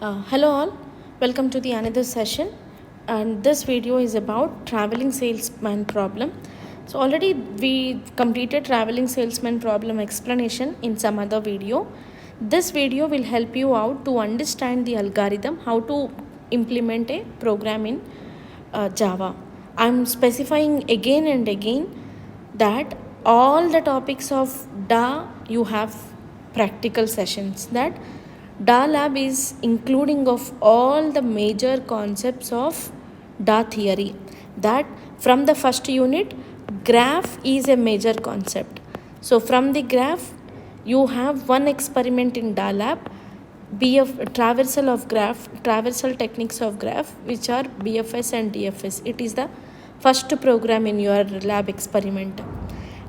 Hello all, welcome to the another session, and this video is about traveling salesman problem. So already we completed traveling salesman problem explanation in some other video. This video will help you out to understand the algorithm, how to implement a program in Java. I'm specifying again and again that all the topics of DA you have practical sessions, that DA lab is including of all the major concepts of DA theory, that from the first unit graph is a major concept. So from the graph you have one experiment in DA lab, traversal techniques of graph, which are BFS and DFS. It is the first program in your lab experiment.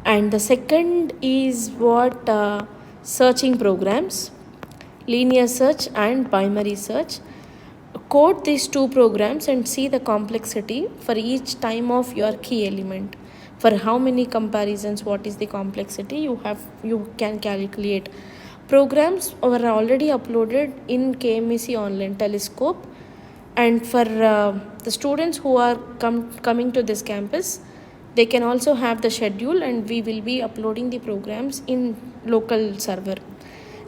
And the second is what searching programs, linear search and binary search. Code these two programs and see the complexity for each time of your key element. For how many comparisons, what is the complexity you can calculate. Programs were already uploaded in KMEC Online Telescope, and for the students who are coming to this campus, they can also have the schedule, and we will be uploading the programs in local server,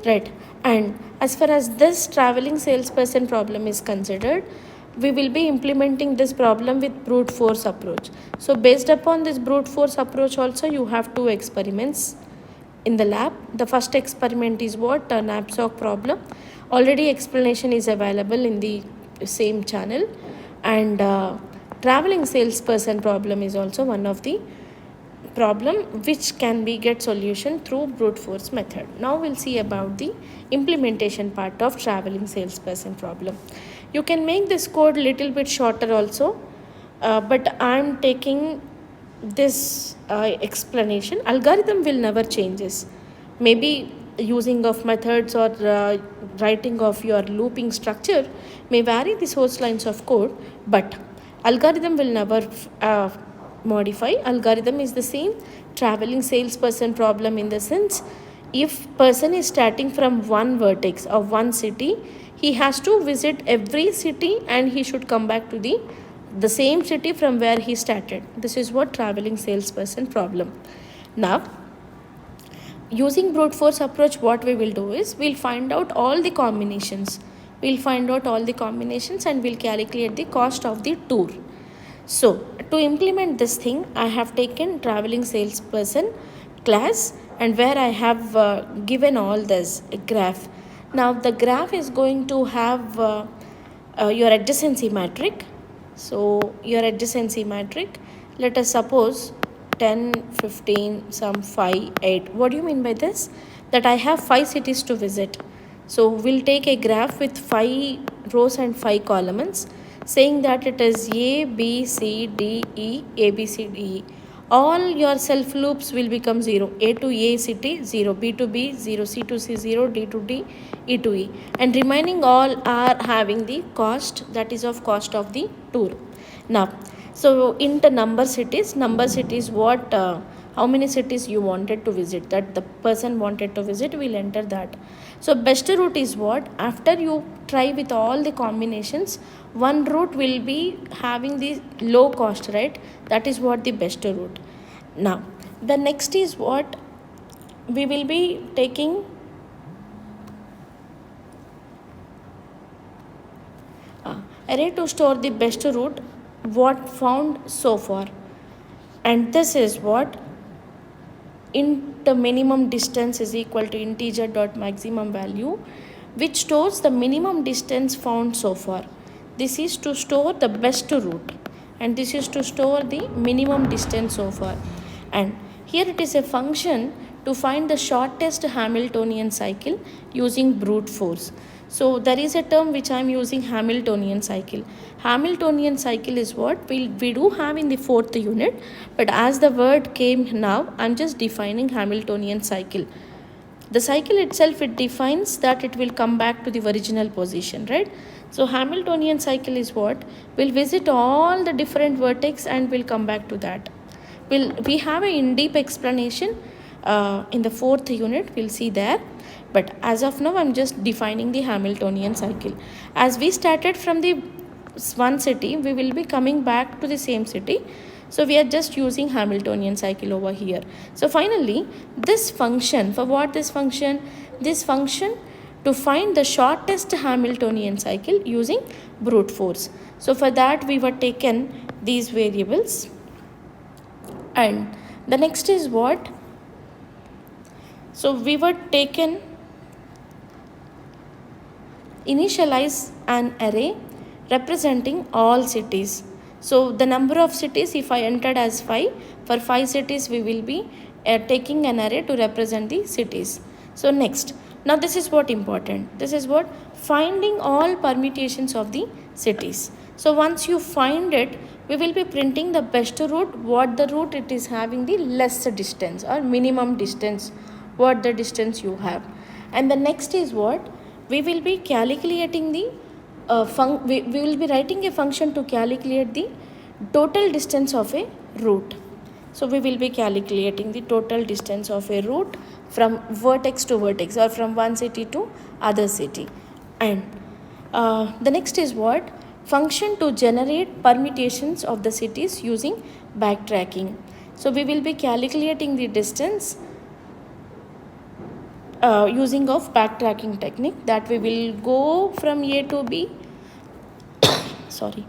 right? And as far as this traveling salesperson problem is considered, we will be implementing this problem with brute force approach. So based upon this brute force approach also, you have two experiments in the lab. The first experiment is what? A knapsack problem. Already explanation is available in the same channel, and traveling salesperson problem is also one of the problem which can be get solution through brute force method. Now we'll see about the implementation part of traveling salesperson problem. You can make this code little bit shorter also, but I'm taking this explanation. Algorithm will never changes. Maybe using of methods or writing of your looping structure may vary the source lines of code, but algorithm will never modify. Algorithm is the same. Traveling salesperson problem in the sense, if person is starting from one vertex of one city, he has to visit every city and he should come back to the same city from where he started. This is what traveling salesperson problem. Now using brute force approach, what we will do is we'll find out all the combinations. And we'll calculate the cost of the tour. So to implement this thing, I have taken traveling salesperson class, and where I have given all this graph. Now the graph is going to have your adjacency matrix. So your adjacency matrix, let us suppose 10, 15, some 5, 8. What do you mean by this? That I have 5 cities to visit. So we'll take a graph with 5 rows and 5 columns, saying that it is A, B, C, D, E, A, B, C, D, E. All your self loops will become 0. A to A city 0, B to B 0, C to C 0, D to D, E to E. And remaining all are having the cost, that is of cost of the tour. Now, so in the number cities what, how many cities you wanted to visit, that the person wanted to visit, will enter that. So best route is what? After you try with all the combinations, one route will be having the low cost, right? That is what the best route. Now the next is what? We will be taking array to store the best route what found so far, and this is what? Int minimum distance is equal to integer dot maximum value, which stores the minimum distance found so far. This is to store the best route, and this is to store the minimum distance so far. And here it is a function to find the shortest Hamiltonian cycle using brute force. So there is a term which I am using, Hamiltonian cycle. Hamiltonian cycle is what we do have in the 4th unit, but as the word came now, I am just defining Hamiltonian cycle. The cycle itself, it defines that it will come back to the original position, right? So Hamiltonian cycle is what? We'll visit all the different vertex and we'll come back to that. We have a in-deep explanation in the 4th unit, we'll see there. But as of now, I'm just defining the Hamiltonian cycle. As we started from the one city, we will be coming back to the same city. So we are just using Hamiltonian cycle over here. So finally, this function, for what this function? This function to find the shortest Hamiltonian cycle using brute force. So for that, we were taken these variables. And the next is what? So we were taken initialize an array representing all cities. So the number of cities, if I entered as 5, for 5 cities we will be taking an array to represent the cities. So next, now this is what important. This is what finding all permutations of the cities. So once you find it, we will be printing the best route, what the route it is having the less distance or minimum distance, what the distance you have. And the next is what? We will be calculating the we will be writing a function to calculate the total distance of a route. So we will be calculating the total distance of a route from vertex to vertex or from one city to other city. And the next is what? Function to generate permutations of the cities using backtracking. So we will be calculating the distance using of backtracking technique, that we will go from A to B. Sorry,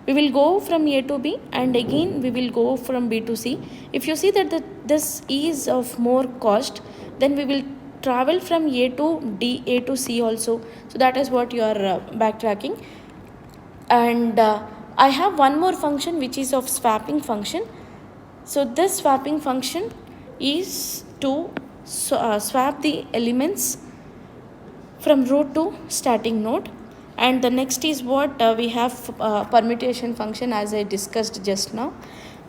we will go from A to B and again we will go from B to C. If you see that this is of more cost, then we will travel from A to D, A to C also. So that is what you are backtracking. And I have one more function which is of swapping function. So this swapping function is to swap the elements from root to starting node. And the next is what we have permutation function, as I discussed just now.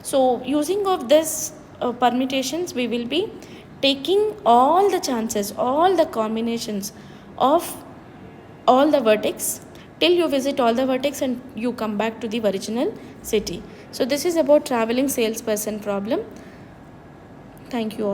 So using of this permutations, we will be taking all the chances, all the combinations of all the vertex till you visit all the vertex and you come back to the original city. So this is about traveling salesperson problem. Thank you all.